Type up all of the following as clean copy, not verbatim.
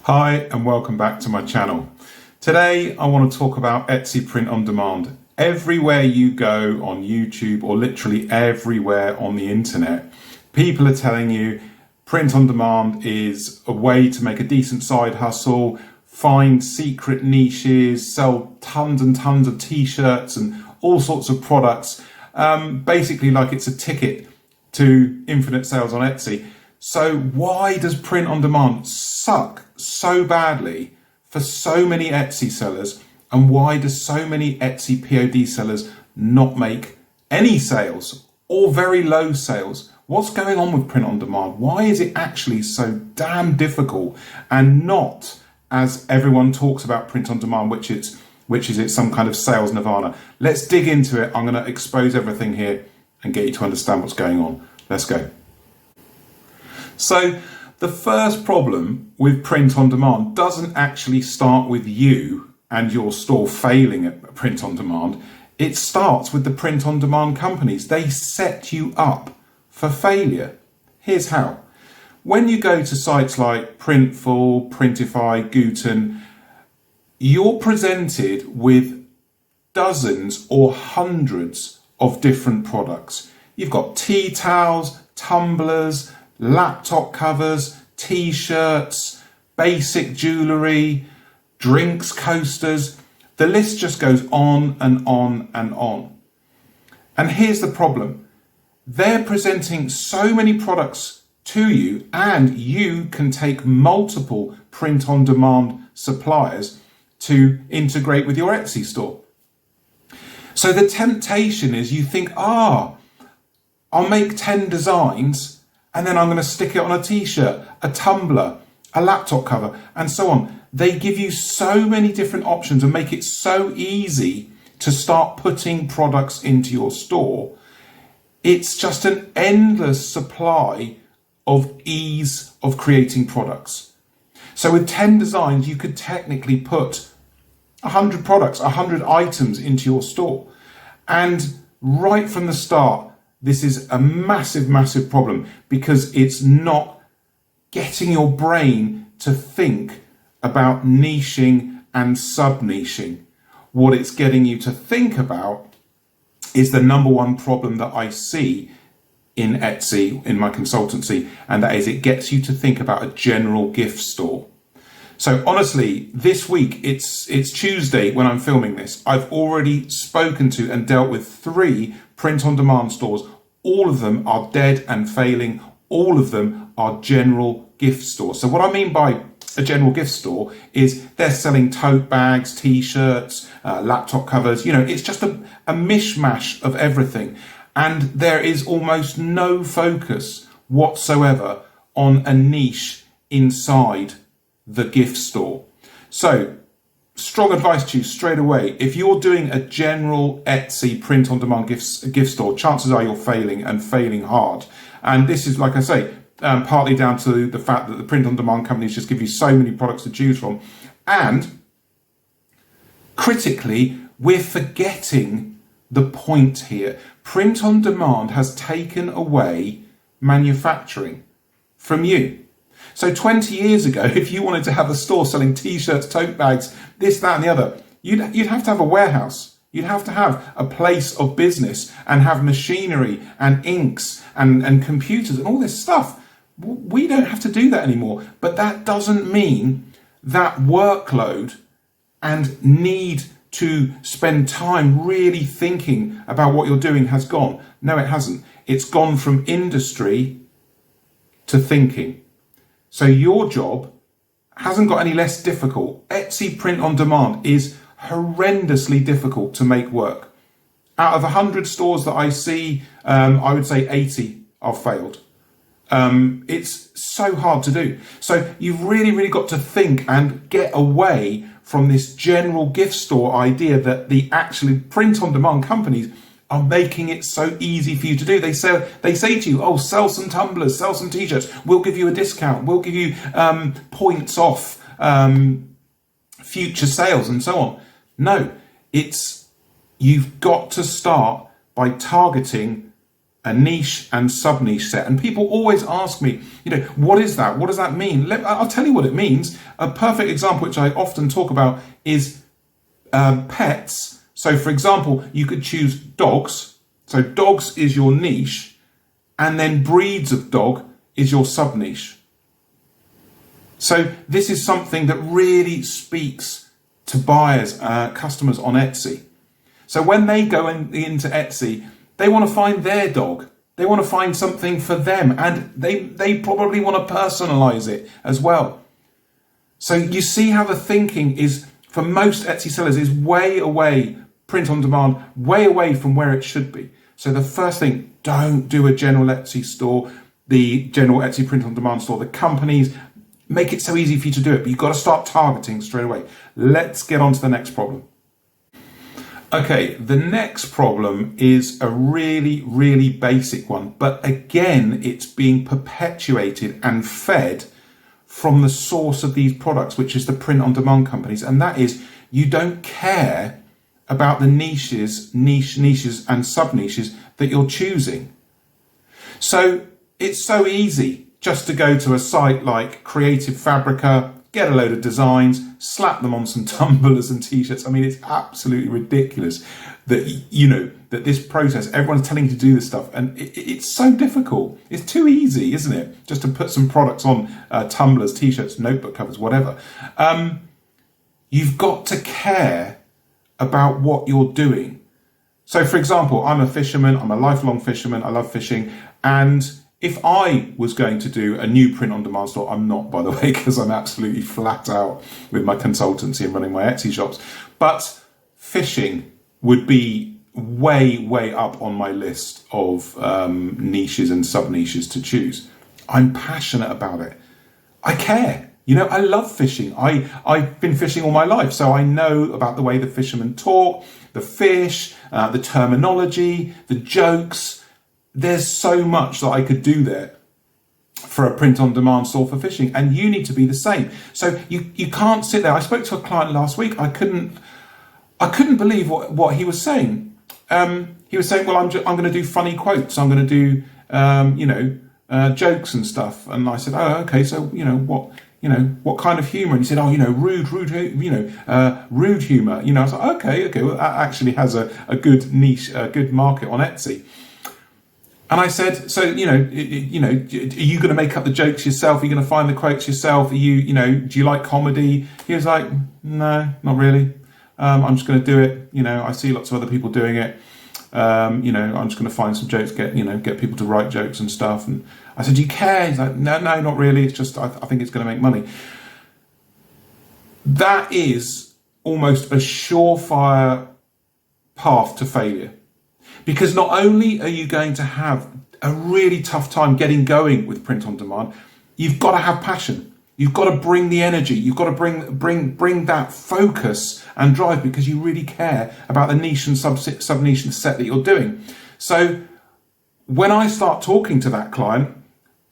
Hi and welcome back to my channel. Today I want to talk about Etsy print on demand. Everywhere you go on YouTube or literally everywhere on the internet, people are telling you print on demand is a way to make a decent side hustle, find secret niches, sell tons and tons of t-shirts and all sorts of products, basically like it's a ticket to infinite sales on Etsy. So why does print on demand suck so badly for so many Etsy sellers, and why do so many Etsy POD sellers not make any sales or very low sales? What's going on with print on demand? Why is it actually so damn difficult and not, as everyone talks about print on demand, which is it's some kind of sales nirvana? Let's dig into it. I'm going to expose everything here and get you to understand what's going on. Let's go. So the first problem with print on demand doesn't actually start with you and your store failing at print on demand. It starts with the print on demand companies. They set you up for failure. Here's how. When you go to sites like Printful, Printify, Guten, you're presented with dozens or hundreds of different products. You've got tea towels, tumblers, laptop covers, t-shirts, basic jewellery, drinks coasters. The list just goes on and on and on. And here's the problem. They're presenting so many products to you, and you can take multiple print on demand suppliers to integrate with your Etsy store. So the temptation is you think, I'll make 10 designs and then I'm going to stick it on a t-shirt, a tumbler, a laptop cover, and so on. They give you so many different options and make it so easy to start putting products into your store. It's just an endless supply of ease of creating products. So with 10 designs, you could technically put 100 products, 100 items into your store. And right from the start, this is a massive, massive problem because it's not getting your brain to think about niching and sub-niching. What it's getting you to think about is the number one problem that I see in Etsy, in my consultancy, and that is it gets you to think about a general gift store. So honestly, this week, it's Tuesday when I'm filming this. I've already spoken to and dealt with 3 print-on-demand stores. All of them are dead and failing. All of them are general gift stores. So what I mean by a general gift store is they're selling tote bags, t-shirts, laptop covers. You know, it's just a mishmash of everything. And there is almost no focus whatsoever on a niche inside the gift store. So strong advice to you straight away. If you're doing a general Etsy print on demand gift store, chances are you're failing and failing hard. And this is, like I say, partly down to the fact that the print on demand companies just give you so many products to choose from. And critically, we're forgetting the point here. Print on demand has taken away manufacturing from you. So 20 years ago, if you wanted to have a store selling t-shirts, tote bags, this, that, and the other, you'd have to have a warehouse. You'd have to have a place of business and have machinery and inks and computers and all this stuff. We don't have to do that anymore. But that doesn't mean that workload and need to spend time really thinking about what you're doing has gone. No, it hasn't. It's gone from industry to thinking. So your job hasn't got any less difficult. Etsy print on demand is horrendously difficult to make work. Out of 100 stores that I see, I would say 80 are failed. It's so hard to do. So you've really, really got to think and get away from this general gift store idea that the actually print on demand companies are making it so easy for you to do. They say to you, sell some tumblers, sell some t-shirts, we'll give you a discount, we'll give you points off future sales and so on. No, you've got to start by targeting a niche and sub-niche set. And people always ask me, what is that? What does that mean? I'll tell you what it means. A perfect example, which I often talk about, is pets. So for example, you could choose dogs. So dogs is your niche, and then breeds of dog is your sub-niche. So this is something that really speaks to buyers, customers on Etsy. So when they go into Etsy, they want to find their dog. They want to find something for them, and they probably want to personalize it as well. So you see how the thinking is, for most Etsy sellers, is way away, print on demand, way away from where it should be. So the first thing, don't do a general Etsy store, the general Etsy print on demand store. The companies make it so easy for you to do it, but you've got to start targeting straight away. Let's get on to the next problem. Okay, the next problem is a really, really basic one, but again, it's being perpetuated and fed from the source of these products, which is the print on demand companies, and that is, you don't care about the niches and sub-niches that you're choosing. So it's so easy just to go to a site like Creative Fabrica, get a load of designs, slap them on some tumblers and t-shirts. I mean, it's absolutely ridiculous that, that this process, everyone's telling you to do this stuff, and it's so difficult. It's too easy, isn't it? Just to put some products on tumblers, t-shirts, notebook covers, whatever. You've got to care about what you're doing. So for example, I'm a fisherman, I'm a lifelong fisherman, I love fishing, and if I was going to do a new print on demand store, I'm not, by the way, because I'm absolutely flat out with my consultancy and running my Etsy shops, but fishing would be way, way up on my list of niches and sub-niches to choose. I'm passionate about it. I care. I love fishing. I've been fishing all my life, so I know about the way the fishermen talk, the fish, the terminology, the jokes. There's so much that I could do there for a print on demand store for fishing, and you need to be the same. So you can't sit there. I spoke to a client last week. I couldn't believe what he was saying. He was saying, well, I'm going to do funny quotes. I'm going to do jokes and stuff. And I said, oh, okay. So what kind of humour? And he said, oh, rude humour. I was like, okay. Well, that actually has a good niche, a good market on Etsy. And I said, so, are you going to make up the jokes yourself? Are you going to find the quotes yourself? Are you, do you like comedy? He was like, no, not really. I'm just going to do it. I see lots of other people doing it. I'm just going to find some jokes, get people to write jokes and stuff. And I said, do you care? He's like, no, not really. It's just, I think it's going to make money. That is almost a surefire path to failure. Because not only are you going to have a really tough time getting going with print on demand, you've got to have passion. You've got to bring the energy. You've got to bring that focus and drive, because you really care about the niche and sub-niche set that you're doing. So when I start talking to that client,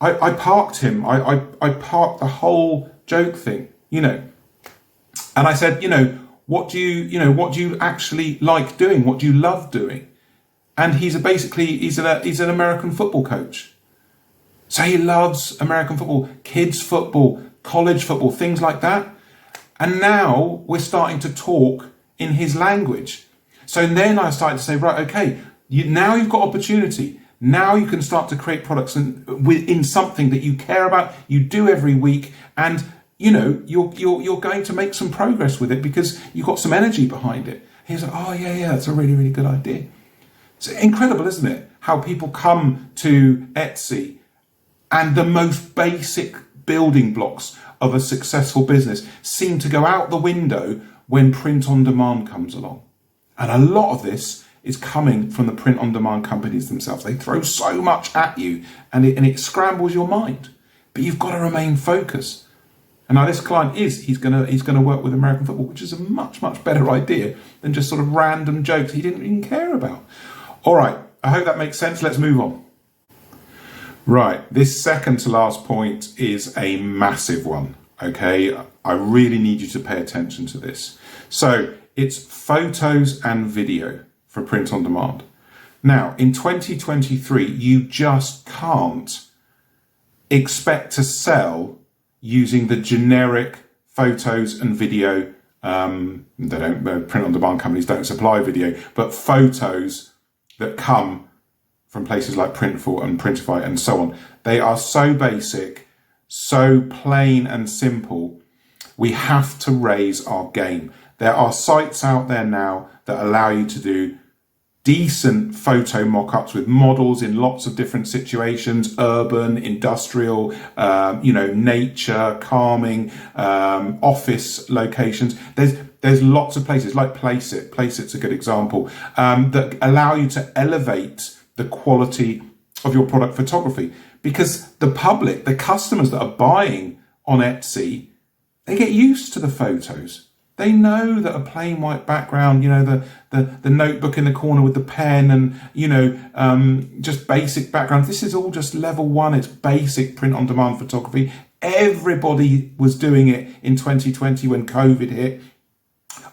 I parked him. I parked the whole joke thing, and I said, what do you actually like doing? What do you love doing? And he's an American football coach. So he loves American football, kids football, college football, things like that. And now we're starting to talk in his language. So then I started to say, right, okay, now you've got opportunity. Now you can start to create products in something that you care about, you do every week, and you're going to make some progress with it because you've got some energy behind it. He was like, oh yeah, that's a really, really good idea. It's incredible, isn't it? How people come to Etsy and the most basic building blocks of a successful business seem to go out the window when print on demand comes along. And a lot of this is coming from the print on demand companies themselves. They throw so much at you and it scrambles your mind. But you've got to remain focused. And now this client he's gonna work with American football, which is a much, much better idea than just sort of random jokes he didn't even care about. All right, I hope that makes sense. Let's move on. Right, this second to last point is a massive one, okay? I really need you to pay attention to this. So it's photos and video for print on demand. Now, in 2023, you just can't expect to sell using the generic photos and video. They don't, print-on-demand companies don't supply video, but photos that come from places like Printful and Printify and so on. They are so basic, so plain and simple. We have to raise our game. There are sites out there now that allow you to do decent photo mock-ups with models in lots of different situations, urban, industrial, nature, calming, office locations. There's lots of places like Placeit. Placeit's a good example, that allow you to elevate the quality of your product photography, because the public, the customers that are buying on Etsy, they get used to the photos. They know that a plain white background, the notebook in the corner with the pen and, just basic background. This is all just level one. It's basic print-on-demand photography. Everybody was doing it in 2020 when COVID hit.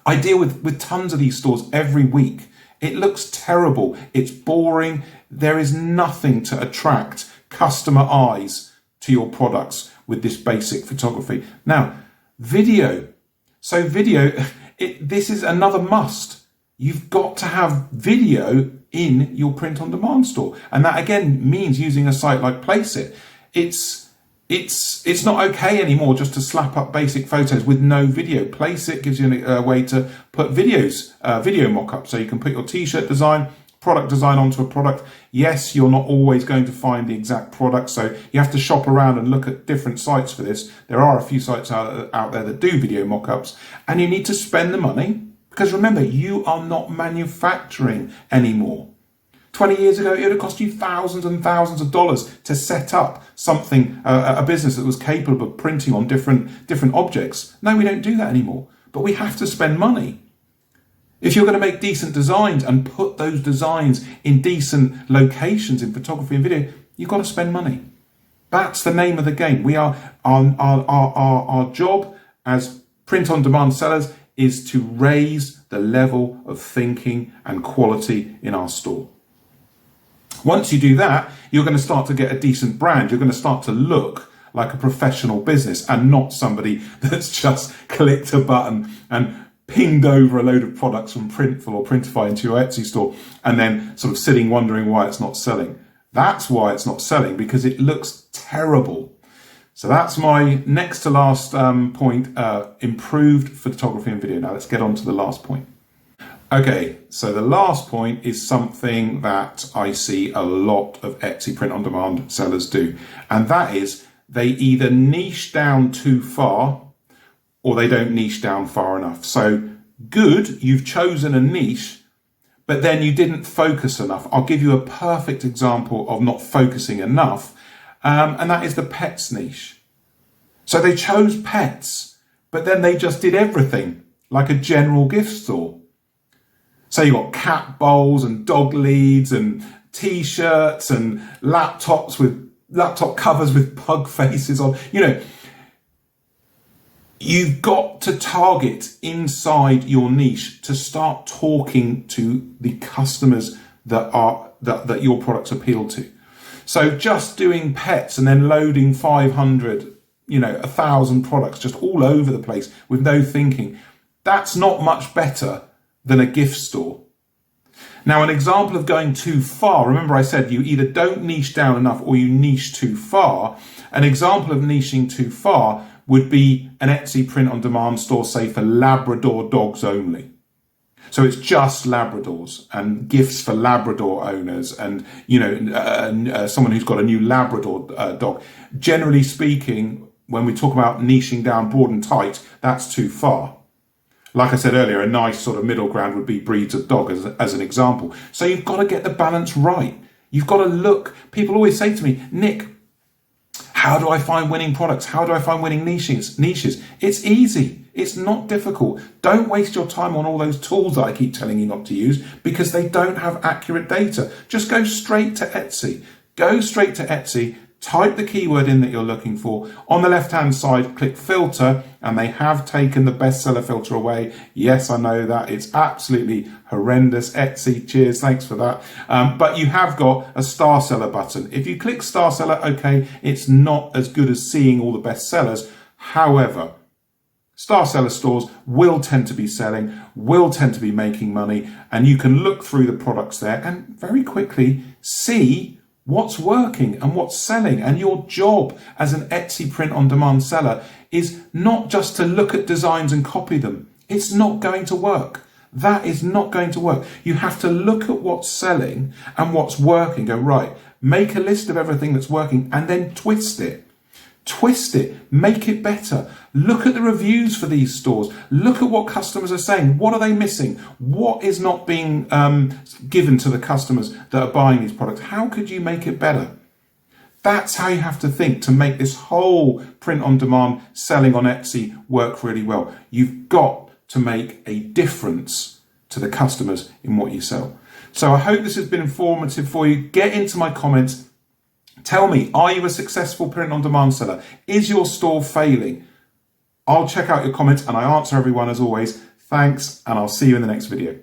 I deal with tons of these stores every week. It looks terrible. It's boring. There is nothing to attract customer eyes to your products with this basic photography. Now, video. So video, this is another must. You've got to have video in your print-on-demand store. And that again means using a site like Placeit. It's not okay anymore just to slap up basic photos with no video. Placeit gives you a way to put video mock-up. So you can put your t-shirt design, product design onto a product. Yes, you're not always going to find the exact product, so you have to shop around and look at different sites for this. There are a few sites out there that do video mock-ups, and you need to spend the money, because remember, you are not manufacturing anymore. 20 years ago, it would have cost you thousands and thousands of dollars to set up something, a business that was capable of printing on different objects. No, we don't do that anymore, but we have to spend money. If you're going to make decent designs and put those designs in decent locations in photography and video, you've got to spend money. That's the name of the game. We are our job as print-on-demand sellers is to raise the level of thinking and quality in our store. Once you do that, you're going to start to get a decent brand. You're going to start to look like a professional business and not somebody that's just clicked a button and pinged over a load of products from Printful or Printify into your Etsy store and then sort of sitting wondering why it's not selling. That's why it's not selling, because it looks terrible. So that's my next to last point, improved photography and video. Now let's get on to the last point. Okay, so the last point is something that I see a lot of Etsy print-on-demand sellers do, and that is they either niche down too far or they don't niche down far enough. So good, you've chosen a niche, but then you didn't focus enough. I'll give you a perfect example of not focusing enough, and that is the pets niche. So they chose pets, but then they just did everything like a general gift store. So you've got cat bowls and dog leads and t-shirts and laptop covers with pug faces on. You've got to target inside your niche to start talking to the customers that your products appeal to. So just doing pets and then loading 500, 1,000 products just all over the place with no thinking, that's not much better than a gift store. Now, an example of going too far, remember I said you either don't niche down enough or you niche too far. An example of niching too far would be an Etsy print-on-demand store, say for Labrador dogs only. So it's just Labradors and gifts for Labrador owners and, someone who's got a new Labrador dog. Generally speaking, when we talk about niching down broad and tight, that's too far. Like I said earlier, a nice sort of middle ground would be breeds of dog as an example. So you've got to get the balance right. You've got to look. People always say to me, Nick, how do I find winning products? How do I find winning niches? It's easy. It's not difficult. Don't waste your time on all those tools that I keep telling you not to use because they don't have accurate data. Just go straight to Etsy. Go straight to Etsy, type the keyword in that you're looking for. On the left-hand side, click filter, and they have taken the bestseller filter away. Yes, I know that. It's absolutely horrendous. Etsy, cheers, thanks for that. But you have got a star seller button. If you click star seller, okay, it's not as good as seeing all the bestsellers. However, star seller stores will tend to be selling, will tend to be making money, and you can look through the products there and very quickly see what's working and what's selling. And your job as an Etsy print on demand seller is not just to look at designs and copy them. It's not going to work. That is not going to work. You have to look at what's selling and what's working. Go, right, make a list of everything that's working and then twist it. Twist it, make it better. Look at the reviews for these stores. Look at what customers are saying. What are they missing? What is not being given to the customers that are buying these products? How could you make it better? That's how you have to think to make this whole print on demand selling on Etsy work really well. You've got to make a difference to the customers in what you sell. So I hope this has been informative for you. Get into my comments. Tell me, are you a successful print on demand seller? Is your store failing? I'll check out your comments and I answer everyone as always. Thanks, and I'll see you in the next video.